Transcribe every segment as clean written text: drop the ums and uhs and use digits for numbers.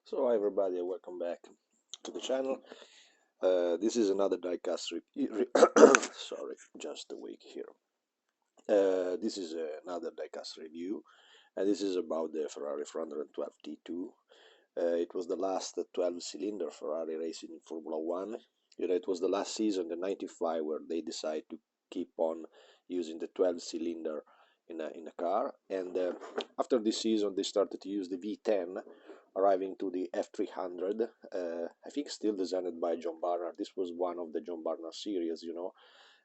So hi everybody, welcome back to the channel. This is another diecast sorry, just a week here. This is another diecast review, and this is about the Ferrari 412 T2. It was the last 12-cylinder Ferrari racing in Formula One. It was the last season, the '95, where they decided to keep on using the 12-cylinder in a car, and after this season they started to use the V10, arriving to the F300. I think still designed by John Barnard. This was one of the John Barnard series,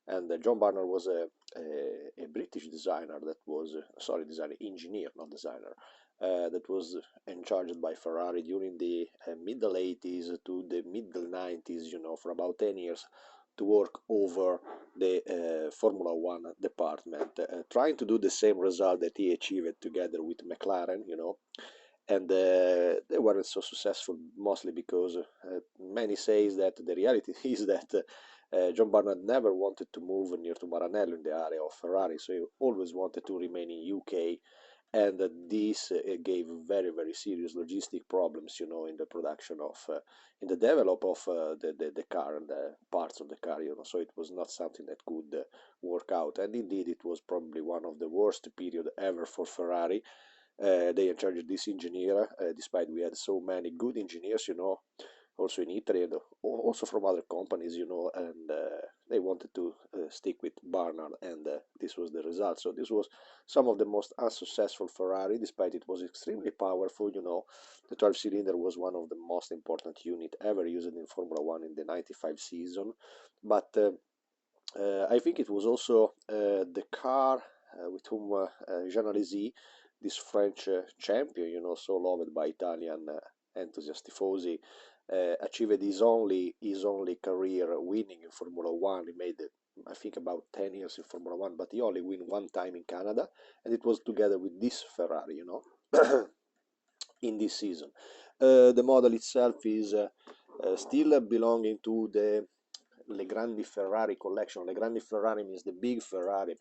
and John Barnard was a British designer that was, sorry, designer, engineer, not designer, that was in charge by Ferrari during the middle 80s to the middle 90s, for about 10 years, to work over the Formula One department, trying to do the same result that he achieved together with McLaren, and they weren't so successful, mostly because many says that the reality is that John Barnard never wanted to move near to Maranello in the area of Ferrari, so he always wanted to remain in UK, and this gave very serious logistic problems, in the production of, in the develop of the car and the parts of the car, so it was not something that could work out, and indeed it was probably one of the worst period ever for Ferrari. They in charge of this engineer, despite we had so many good engineers, also in Italy and also from other companies, and they wanted to stick with Barnard, and this was the result. So this was some of the most unsuccessful Ferrari, despite it was extremely powerful, The 12-cylinder was one of the most important unit ever used in Formula One in the '95 season, but I think it was also the car with whom Jean Alesi, this French champion, so loved by Italian enthusiast tifosi, achieved his only career winning in Formula One. He made, I think, about 10 years in Formula One, but he only won one time in Canada, and it was together with this Ferrari, in this season. The model itself is still belonging to the Le Grandi Ferrari collection. Le Grandi Ferrari means the big Ferrari.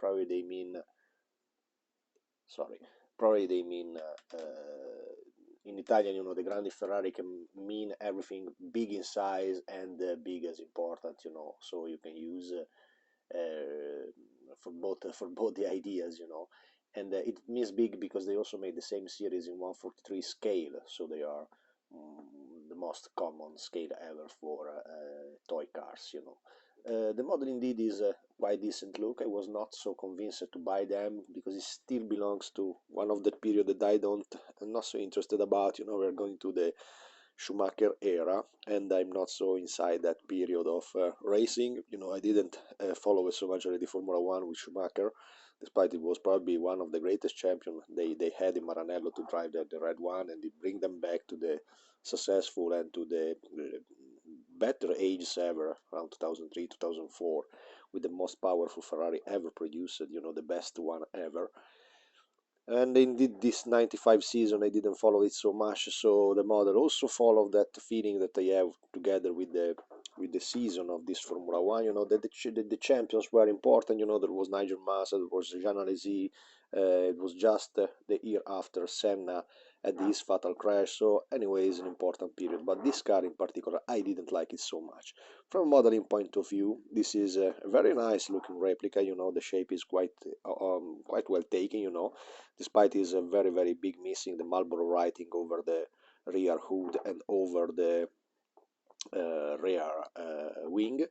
In Italian, the Grandi Ferrari can mean everything big in size and big as important, So you can use for both the ideas, And it means big because they also made the same series in 143 scale, so they are the most common scale ever for toy cars, the model indeed is quite decent look. I was not so convinced to buy them because it still belongs to one of the period that I'm not so interested about. We're going to the Schumacher era, and I'm not so inside that period of racing. I didn't follow so much already Formula One with Schumacher, despite it was probably one of the greatest champions they had in Maranello to drive the red one, and they bring them back to the successful and to the better ages ever, around 2003, 2004, with the most powerful Ferrari ever produced, the best one ever. And indeed, this '95 season, I didn't follow it so much, so the model also followed that feeling that I have together with the season of this Formula One. That the champions were important. There was Nigel Mansell, there was Jean Alesi. It was just the year after Senna had this fatal crash. So, anyway, it's an important period. But this car in particular, I didn't like it so much. From a modeling point of view, this is a very nice looking replica. The shape is quite well taken. Despite his very big missing the Marlboro writing over the rear hood and over the rear wing.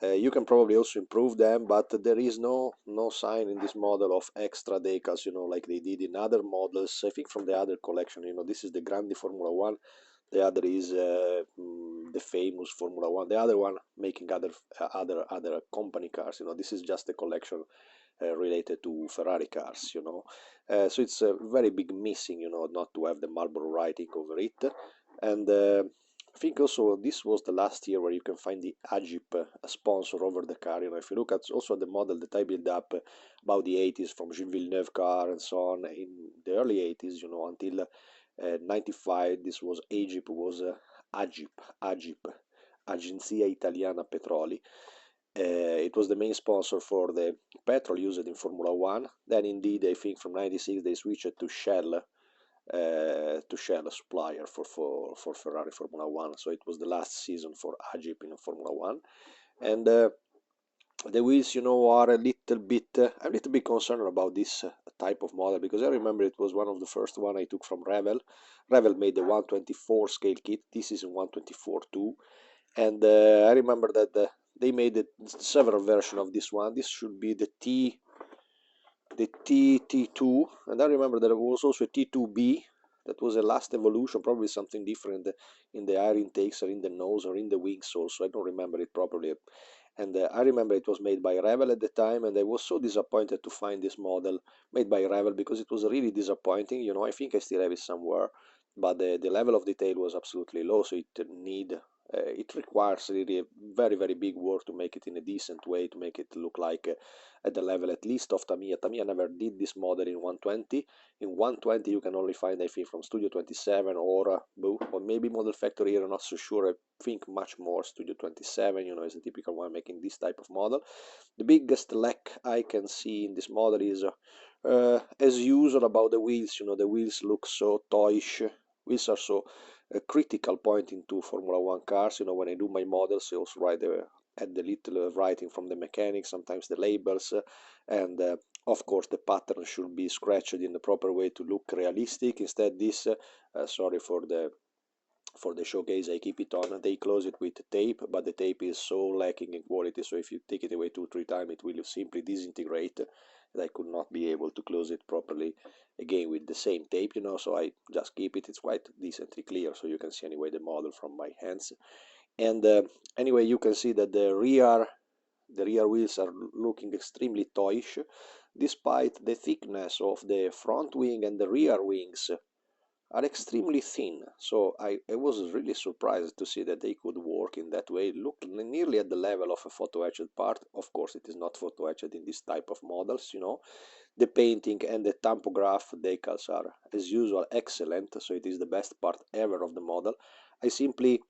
You can probably also improve them, but there is no sign in this model of extra decals, like they did in other models. I think from the other collection, this is the Grandi Formula One. The other is the famous Formula One. The other one making other company cars. This is just a collection related to Ferrari cars. So it's a very big missing, not to have the Marlboro writing over it. And I think also this was the last year where you can find the Agip sponsor over the car. If you look at also the model that I built up about the 80s from Gilles Villeneuve car and so on, in the early 80s, until '95, this was Agip, was Agip, Agenzia Italiana Petroli. It was the main sponsor for the petrol used in Formula One. Then, indeed, I think from '96 they switched to Shell to Shell, a supplier for Ferrari Formula One. So it was the last season for Agip in Formula One, and the wheels, are a little bit. I'm a little bit concerned about this type of model, because I remember it was one of the first one I took from Revel. Revel made the 124 scale kit. This is in 124 too, and I remember that they made several versions of this one. This should be the T2, and I remember there was also a T2B. That was a last evolution, probably something different in the air intakes or in the nose or in the wings also. I don't remember it properly. And I remember it was made by Revel at the time, and I was so disappointed to find this model made by Revel, because it was really disappointing. I think I still have it somewhere, but the level of detail was absolutely low, so it requires really a very, very big work to make it in a decent way, to make it look like at the level at least of Tamiya. Tamiya never did this model in 120. In 120 you can only find, I think, from Studio 27 or maybe Model Factory. I'm not so sure. I think much more Studio 27, is the typical one making this type of model. The biggest lack I can see in this model is, as usual, about the wheels. The wheels look so toyish. Wheels are so a critical point into Formula One cars. When I do my models, I also add the little writing from the mechanics, sometimes the labels, and of course the pattern should be scratched in the proper way to look realistic. Instead, this, sorry for the showcase, I keep it on. They close it with tape, but the tape is so lacking in quality, so if you take it away 2-3 times, it will simply disintegrate, and I could not be able to close it properly again with the same tape, so I just keep it. It's quite decently clear, so you can see anyway the model from my hands. And anyway, you can see that the rear wheels are looking extremely toyish, despite the thickness of the front wing and the rear wings are extremely thin. So I was really surprised to see that they could work in that way. It looked nearly at the level of a photo etched part. Of course, it is not photo etched in this type of models. The painting and the tampograph decals are, as usual, excellent. So it is the best part ever of the model. I simply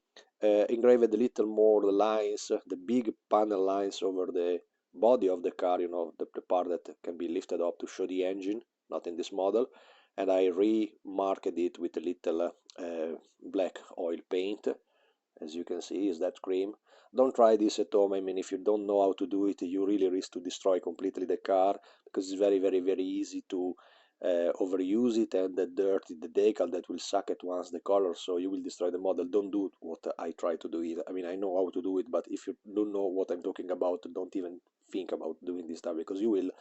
engraved a little more the lines, the big panel lines over the body of the car, the part that can be lifted up to show the engine, not in this model. And I remarked it with a little black oil paint. As you can see, is that cream. Don't try this at home. I mean, if you don't know how to do it, you really risk to destroy completely the car, because it's very, very, very easy to overuse it and dirty the decal that will suck at once the color, so you will destroy the model. Don't do what I try to do either. I mean, I know how to do it, but if you don't know what I'm talking about, don't even think about doing this stuff, because you will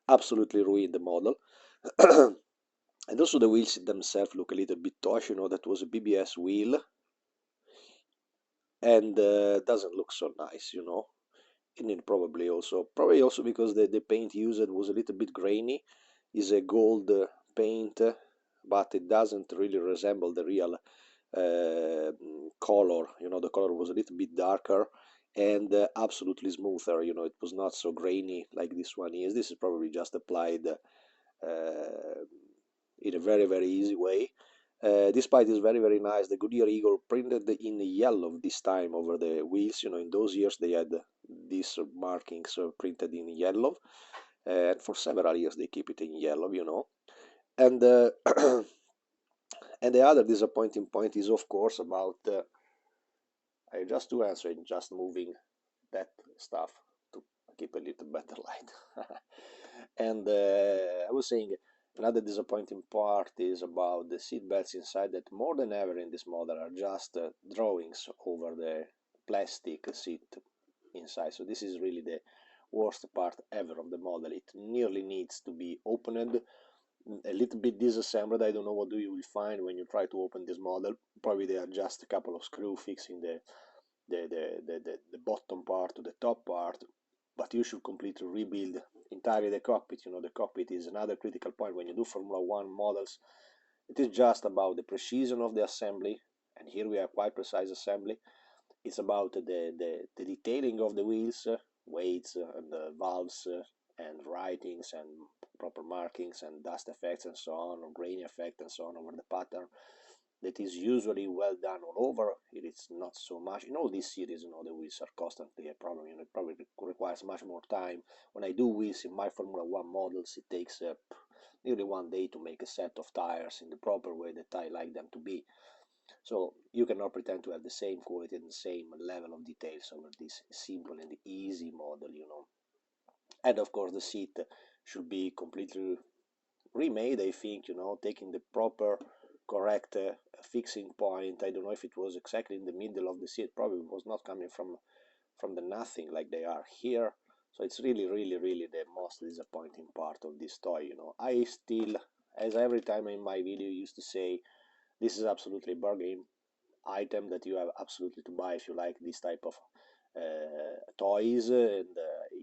absolutely ruin the model. And also the wheels themselves look a little bit tosh. That was a BBS wheel, and doesn't look so nice. And then probably also because the paint used was a little bit grainy. Is a gold paint, but it doesn't really resemble the real color. The color was a little bit darker and absolutely smoother. It was not so grainy like this one is. This is probably just applied in a very, very easy way. Despite it's very, very nice. The Goodyear Eagle printed in yellow this time over the wheels. In those years they had these markings printed in yellow, and for several years they keep it in yellow. And and the other disappointing point is, of course, about I just to answer it, just moving that stuff to keep a little better light. And I was saying, another disappointing part is about the seat belts inside, that more than ever in this model are just drawings over the plastic seat inside. So this is really the worst part ever of the model. It nearly needs to be opened, a little bit disassembled. I don't know what you will find when you try to open this model. Probably they are just a couple of screws fixing the bottom part to the top part, but you should completely rebuild entirely the cockpit. The cockpit is another critical point when you do Formula One models. It is just about the precision of the assembly, and here we have quite precise assembly. It's about the detailing of the wheels, weights and valves and writings and proper markings and dust effects and so on, or grain effect and so on over the pattern. That is usually well done all over. It is not so much in all these series. The wheels are constantly a problem. It probably requires much more time. When I do wheels in my Formula One models, it takes nearly 1 day to make a set of tires in the proper way that I like them to be. So you cannot pretend to have the same quality and the same level of details over this simple and easy model, you know. And of course, the seat should be completely remade, I think, you know, taking the proper, correct fixing point. I don't know if it was exactly in the middle of the seat, probably was not coming from the nothing like they are here. So it's really, really, really the most disappointing part of this toy, you know. I still, as every time in my video used to say, this is absolutely a bargain item that you have absolutely to buy if you like this type of toys, and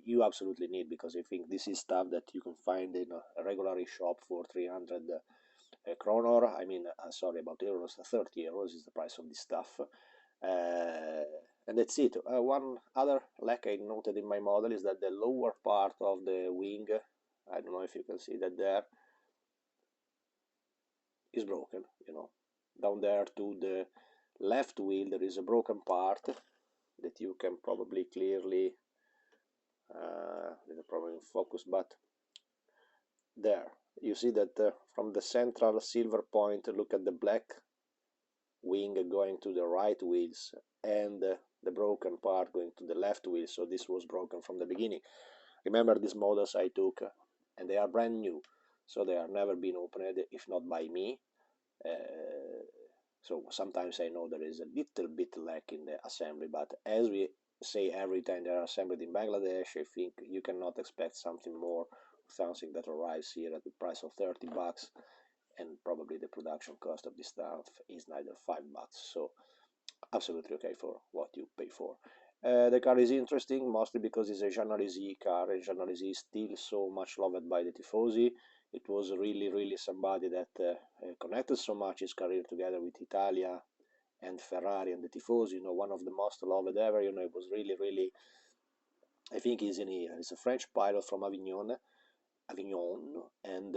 you absolutely need, because I think this is stuff that you can find in a regular shop for 300 kronor. I mean, sorry about euros, 30 euros is the price of this stuff. And that's it. One other lack I noted in my model is that the lower part of the wing, I don't know if you can see that there, is broken, you know. Down there to the left wheel there is a broken part that you can probably clearly, there's a problem in focus, but there you see that from the central silver point, look at the black wing going to the right wheels, and the broken part going to the left wheel. So this was broken from the beginning. Remember, these models I took, and they are brand new, so they are never been opened if not by me. So sometimes I know there is a little bit lack in the assembly, but as we say every time they are assembled in Bangladesh, I think you cannot expect something more, something that arrives here at the price of 30 bucks, and probably the production cost of this stuff is neither 5 bucks. So absolutely okay for what you pay for. The car is interesting mostly because it's a Jean car, and Jean is still so much loved by the tifosi. It was really, really somebody that connected so much his career together with Italia and Ferrari and the tifosi. You know, one of the most loved ever. You know, it was really, really. I think he's a French pilot from Avignon, and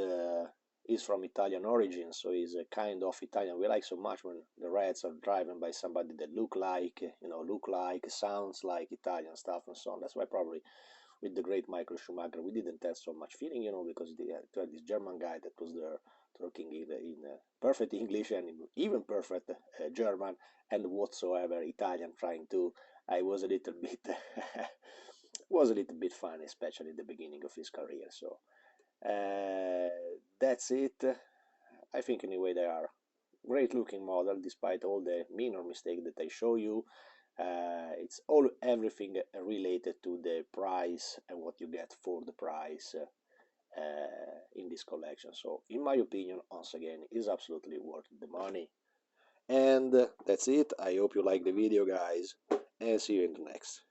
he's from Italian origin, so he's a kind of Italian. We like so much when the Reds are driven by somebody that look like, sounds like Italian stuff and so on. That's why probably with the great Michael Schumacher we didn't have so much feeling, you know, because they had this German guy that was there talking in perfect English and even perfect German and whatsoever Italian, trying to. I was a little bit was a little bit funny, especially at the beginning of his career. So uh, that's it. I think anyway they are great looking model despite all the minor mistakes that I show you. It's all everything related to the price and what you get for the price in this collection. So in my opinion, once again, is absolutely worth the money. And that's it. I hope you like the video, guys, and see you in the next.